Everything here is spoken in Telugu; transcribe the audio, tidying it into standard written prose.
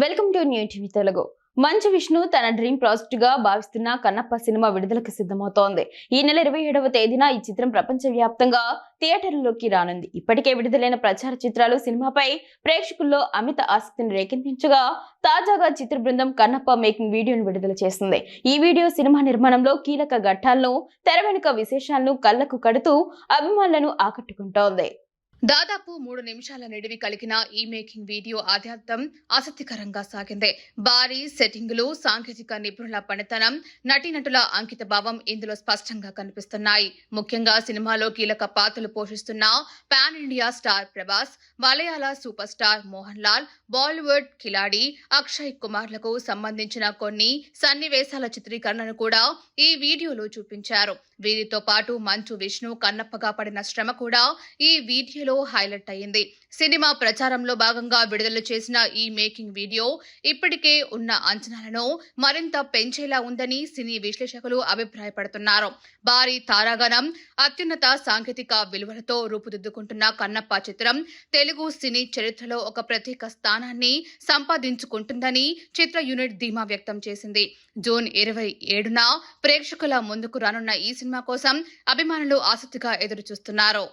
Welcome to new TV Telugu. Manchu Vishnu తన డ్రీమ్ ప్రాజెక్ట్ గా భావిస్తున్న కన్నప్ప సినిమా విడుదలకు సిద్ధమవుతోంది. ఈ నెల 27వ తేదీన ఈ చిత్రం ప్రపంచవ్యాప్తంగా థియేటర్లలోకి రానుంది. ఇప్పటికే విడుదలైన ప్రచార చిత్రాలు సినిమాపై ప్రేక్షకుల్లో అమిత ఆసక్తిని రేకెత్తించగా తాజాగా చిత్ర బృందం కన్నప్ప మేకింగ్ వీడియోను విడుదల చేసింది. ఈ వీడియో సినిమా నిర్మాణంలో కీలక ఘట్టాలను, తెర వెనుక విశేషాలను కళ్లకు కడుతూ అభిమానులను ఆకట్టుకుంటోంది. దాదాపు 3 నిమిషాల నిడివి కలిగిన ఈ మేకింగ్ వీడియో ఆద్యంతం ఆసక్తికరంగా సాగింది. భారీ సెట్టింగులు, సాంకేతిక నిపుణుల పనితనం, నటీనటుల అంకిత భావం ఇందులో స్పష్టంగా కనిపిస్తున్నాయి. ముఖ్యంగా సినిమాలో కీలక పాత్రలు పోషిస్తున్న పాన్ ఇండియా స్టార్ ప్రభాస్, మలయాళ సూపర్ స్టార్ మోహన్ లాల్, బాలీవుడ్ కిలాడి అక్షయ్ కుమార్లకు సంబంధించిన కొన్ని సన్నివేశాల చిత్రీకరణను కూడా ఈ వీడియోలో చూపించారు. వీరితో పాటు మంచు విష్ణు కన్నప్పగా పడిన శ్రమ కూడా ఈ వీడియోలో హైలైట్ అయింది. సినిమా ప్రచారంలో భాగంగా విడుదల చేసిన ఈ మేకింగ్ వీడియో ఇప్పటికే ఉన్న అంచనాలను మరింత పెంచేలా ఉందని సినీ విశ్లేషకులు అభిప్రాయపడుతున్నారు. భారీ తారాగణం, అత్యున్నత సాంకేతిక విలువలతో రూపుదిద్దుకుంటున్న కన్నప్ప చిత్రం తెలుగు సినీ చరిత్రలో ఒక ప్రత్యేక స్థానాన్ని సంపాదించుకుంటుందని చిత్ర యూనిట్ ధీమా వ్యక్తం చేసింది. జూన్ 27న ప్రేక్షకుల ముందుకు రానున్న ఈ సినిమా కోసం అభిమానులు ఆసక్తిగా ఎదురుచూస్తున్నారు.